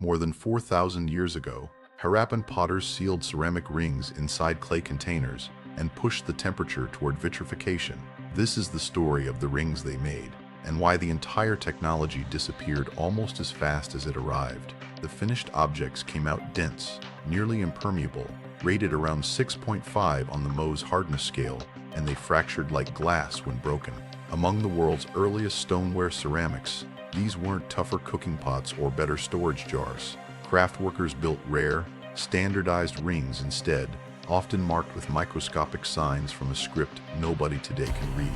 More than 4,000 years ago, Harappan potters sealed ceramic rings inside clay containers and pushed the temperature toward vitrification. This is the story of the rings they made, and why the entire technology disappeared almost as fast as it arrived. The finished objects came out dense, nearly impermeable, rated around 6.5 on the Mohs hardness scale, and they fractured like glass when broken. Among the world's earliest stoneware ceramics, these weren't tougher cooking pots or better storage jars. Craft workers built rare, standardized rings instead, often marked with microscopic signs from a script nobody today can read.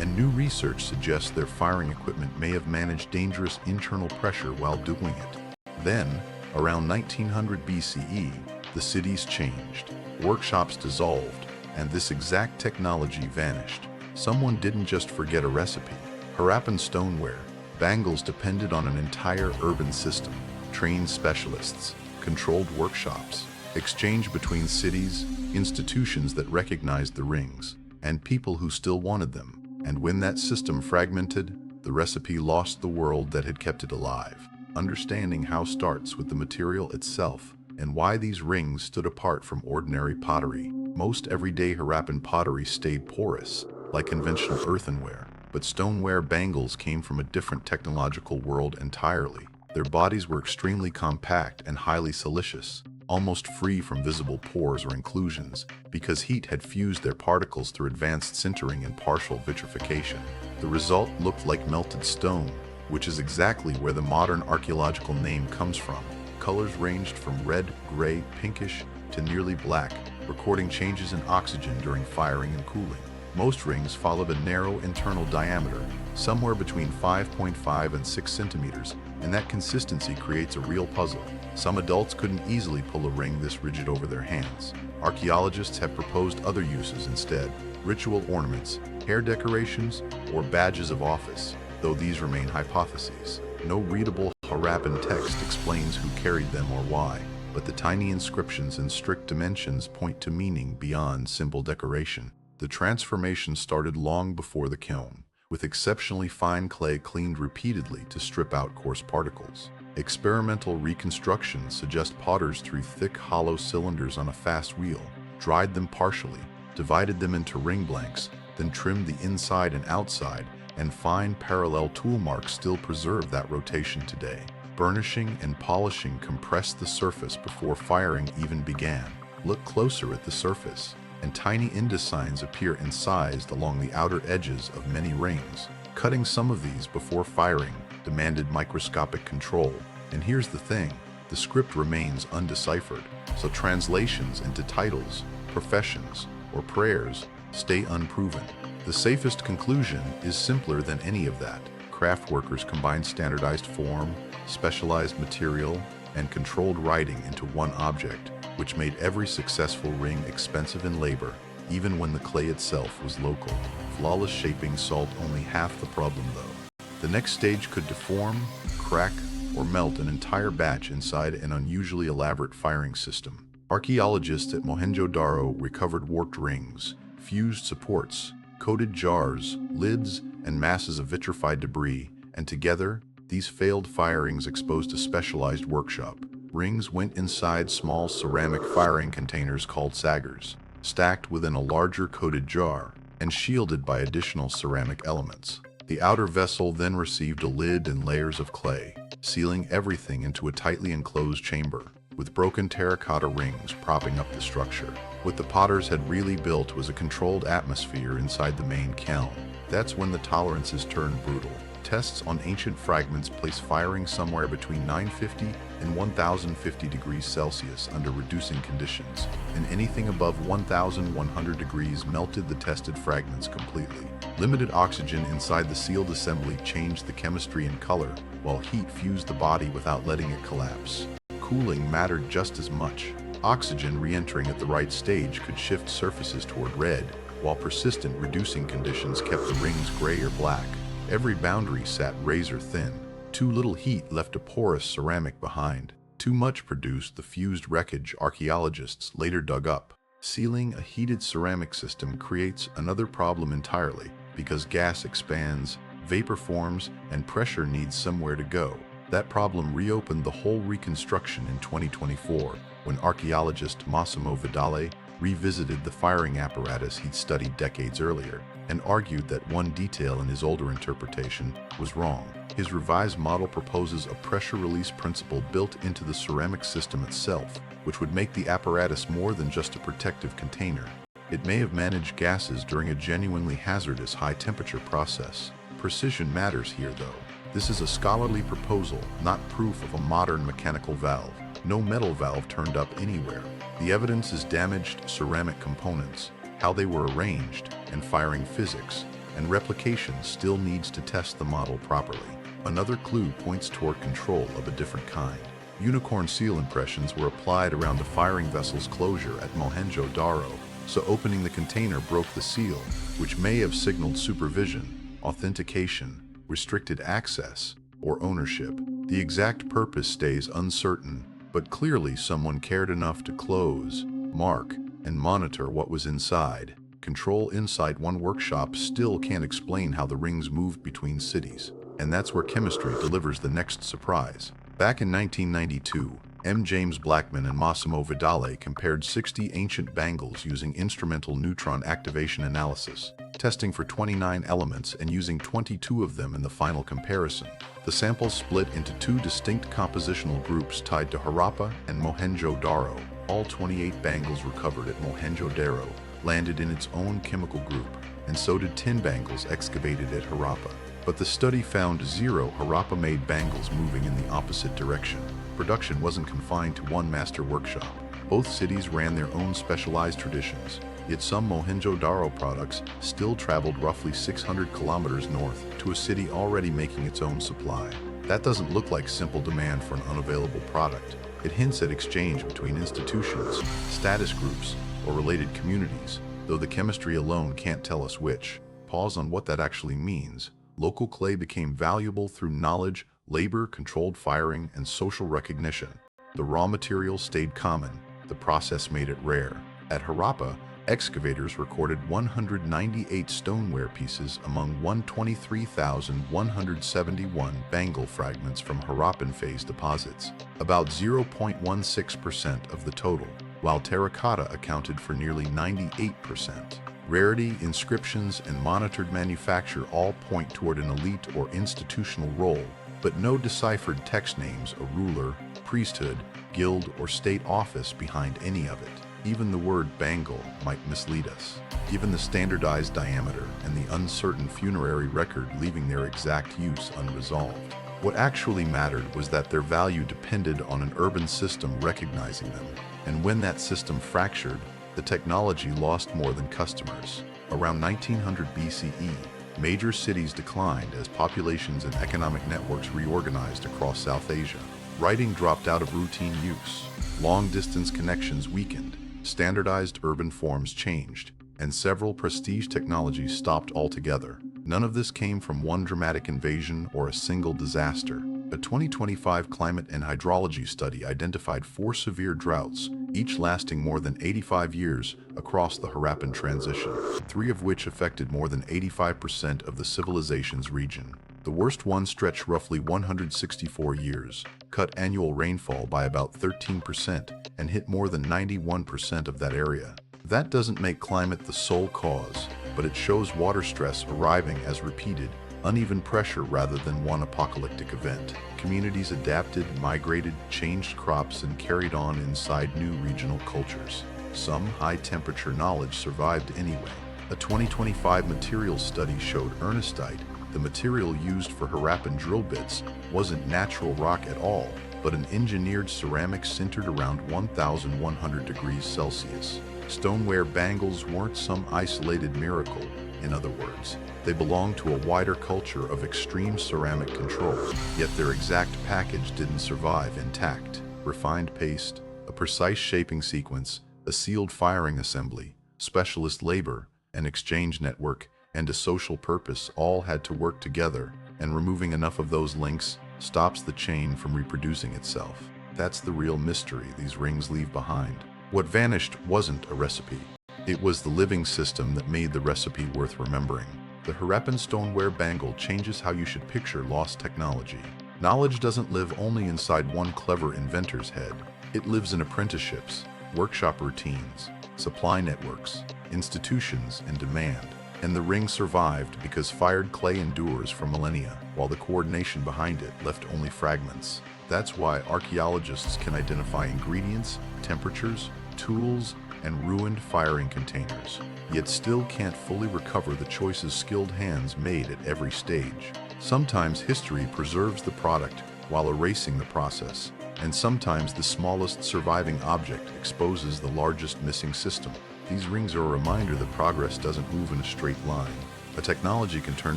And new research suggests their firing equipment may have managed dangerous internal pressure while doing it. Then, around 1900 BCE, the cities changed, workshops dissolved, and this exact technology vanished. Someone didn't just forget a recipe. Harappan stoneware, bangles depended on an entire urban system, trained specialists, controlled workshops, exchange between cities, institutions that recognized the rings, and people who still wanted them. And when that system fragmented, the recipe lost the world that had kept it alive. Understanding how starts with the material itself and why these rings stood apart from ordinary pottery. Most everyday Harappan pottery stayed porous, like conventional earthenware, but stoneware bangles came from a different technological world entirely. Their bodies were extremely compact and highly siliceous, almost free from visible pores or inclusions, because heat had fused their particles through advanced sintering and partial vitrification. The result looked like melted stone, which is exactly where the modern archaeological name comes from. Colors ranged from red, gray, pinkish, to nearly black, recording changes in oxygen during firing and cooling. Most rings followed a narrow internal diameter, somewhere between 5.5 and 6 centimeters, and that consistency creates a real puzzle. Some adults couldn't easily pull a ring this rigid over their hands. Archaeologists have proposed other uses instead: ritual ornaments, hair decorations, or badges of office, though these remain hypotheses. No readable Harappan text explains who carried them or why, but the tiny inscriptions and strict dimensions point to meaning beyond simple decoration. The transformation started long before the kiln, with exceptionally fine clay cleaned repeatedly to strip out coarse particles. Experimental reconstructions suggest potters threw thick hollow cylinders on a fast wheel, dried them partially, divided them into ring blanks, then trimmed the inside and outside, and fine parallel tool marks still preserve that rotation today. Burnishing and polishing compressed the surface before firing even began. Look closer at the surface, and tiny Indus signs appear incised along the outer edges of many rings. Cutting some of these before firing demanded microscopic control. And here's the thing, the script remains undeciphered, so translations into titles, professions, or prayers stay unproven. The safest conclusion is simpler than any of that. Craft workers combined standardized form, specialized material, and controlled writing into one object, which made every successful ring expensive in labor, even when the clay itself was local. Flawless shaping solved only half the problem, though. The next stage could deform, crack, or melt an entire batch inside an unusually elaborate firing system. Archaeologists at Mohenjo-daro recovered warped rings, fused supports, coated jars, lids, and masses of vitrified debris, and together, these failed firings exposed a specialized workshop. Rings went inside small ceramic firing containers called saggers, stacked within a larger coated jar, and shielded by additional ceramic elements. The outer vessel then received a lid and layers of clay, sealing everything into a tightly enclosed chamber, with broken terracotta rings propping up the structure. What the potters had really built was a controlled atmosphere inside the main kiln. That's when the tolerances turned brutal. Tests on ancient fragments place firing somewhere between 950 and 1050 degrees Celsius under reducing conditions, and anything above 1100 degrees melted the tested fragments completely. Limited oxygen inside the sealed assembly changed the chemistry and color, while heat fused the body without letting it collapse. Cooling mattered just as much. Oxygen re-entering at the right stage could shift surfaces toward red, while persistent reducing conditions kept the rings gray or black. Every boundary sat razor thin. Too little heat left a porous ceramic behind. Too much produced the fused wreckage archaeologists later dug up. Sealing a heated ceramic system creates another problem entirely, because gas expands, vapor forms, and pressure needs somewhere to go. That problem reopened the whole reconstruction in 2024 when archaeologist Massimo Vidale revisited the firing apparatus he'd studied decades earlier and argued that one detail in his older interpretation was wrong. His revised model proposes a pressure release principle built into the ceramic system itself, which would make the apparatus more than just a protective container. It may have managed gases during a genuinely hazardous high-temperature process. Precision matters here, though. This is a scholarly proposal, not proof of a modern mechanical valve. No metal valve turned up anywhere. The evidence is damaged ceramic components, how they were arranged, and firing physics, and replication still needs to test the model properly. Another clue points toward control of a different kind. Unicorn seal impressions were applied around the firing vessel's closure at Mohenjo-daro, so opening the container broke the seal, which may have signaled supervision, authentication, restricted access, or ownership. The exact purpose stays uncertain, but clearly someone cared enough to close, mark, and monitor what was inside. Control inside one workshop still can't explain how the rings moved between cities, and that's where chemistry delivers the next surprise. Back in 1992, James Blackman and Massimo Vidale compared 60 ancient bangles using instrumental neutron activation analysis, testing for 29 elements and using 22 of them in the final comparison. The samples split into two distinct compositional groups tied to Harappa and Mohenjo-daro. All 28 bangles recovered at Mohenjo-daro landed in its own chemical group, and so did 10 bangles excavated at Harappa. But the study found 0 Harappa-made bangles moving in the opposite direction. Production wasn't confined to one master workshop. Both cities ran their own specialized traditions, yet some Mohenjo-daro products still traveled roughly 600 kilometers north to a city already making its own supply. That doesn't look like simple demand for an unavailable product. It hints at exchange between institutions, status groups, or related communities, though the chemistry alone can't tell us which. Pause on what that actually means. Local clay became valuable through knowledge, labor, controlled firing, and social recognition. The raw material stayed common. The process made it rare. At Harappa, excavators recorded 198 stoneware pieces among 123,171 bangle fragments from Harappan phase deposits, about 0.16% of the total, while terracotta accounted for nearly 98%. Rarity, inscriptions, and monitored manufacture all point toward an elite or institutional role, but no deciphered text names a ruler, priesthood, guild, or state office behind any of it. Even the word bangle might mislead us, given the standardized diameter and the uncertain funerary record leaving their exact use unresolved. What actually mattered was that their value depended on an urban system recognizing them, and when that system fractured, the technology lost more than customers. Around 1900 BCE, major cities declined as populations and economic networks reorganized across South Asia. Writing dropped out of routine use. Long-distance connections weakened. Standardized urban forms changed, and several prestige technologies stopped altogether. None of this came from one dramatic invasion or a single disaster. A 2025 climate and hydrology study identified 4 severe droughts, each lasting more than 85 years across the Harappan transition, 3 of which affected more than 85% of the civilization's region. The worst one stretched roughly 164 years, cut annual rainfall by about 13%, and hit more than 91% of that area. That doesn't make climate the sole cause, but it shows water stress arriving as repeated, uneven pressure rather than one apocalyptic event. Communities adapted, migrated, changed crops, and carried on inside new regional cultures. Some high-temperature knowledge survived anyway. A 2025 materials study showed ernestite, the material used for Harappan drill bits, wasn't natural rock at all, but an engineered ceramic centered around 1,100 degrees Celsius. Stoneware bangles weren't some isolated miracle. In other words, they belong to a wider culture of extreme ceramic control, yet their exact package didn't survive intact. Refined paste, a precise shaping sequence, a sealed firing assembly, specialist labor, an exchange network, and a social purpose all had to work together, and removing enough of those links stops the chain from reproducing itself. That's the real mystery these rings leave behind. What vanished wasn't a recipe. It was the living system that made the recipe worth remembering. The Harappan stoneware bangle changes how you should picture lost technology. Knowledge doesn't live only inside one clever inventor's head. It lives in apprenticeships, workshop routines, supply networks, institutions, and demand. And the ring survived because fired clay endures for millennia, while the coordination behind it left only fragments. That's why archaeologists can identify ingredients, temperatures, tools, and ruined firing containers, yet still can't fully recover the choices skilled hands made at every stage. Sometimes history preserves the product while erasing the process, and sometimes the smallest surviving object exposes the largest missing system. These rings are a reminder that progress doesn't move in a straight line. A technology can turn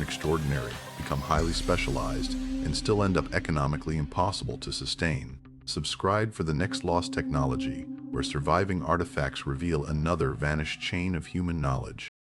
extraordinary, become highly specialized, and still end up economically impossible to sustain. Subscribe for the next lost technology, where surviving artifacts reveal another vanished chain of human knowledge.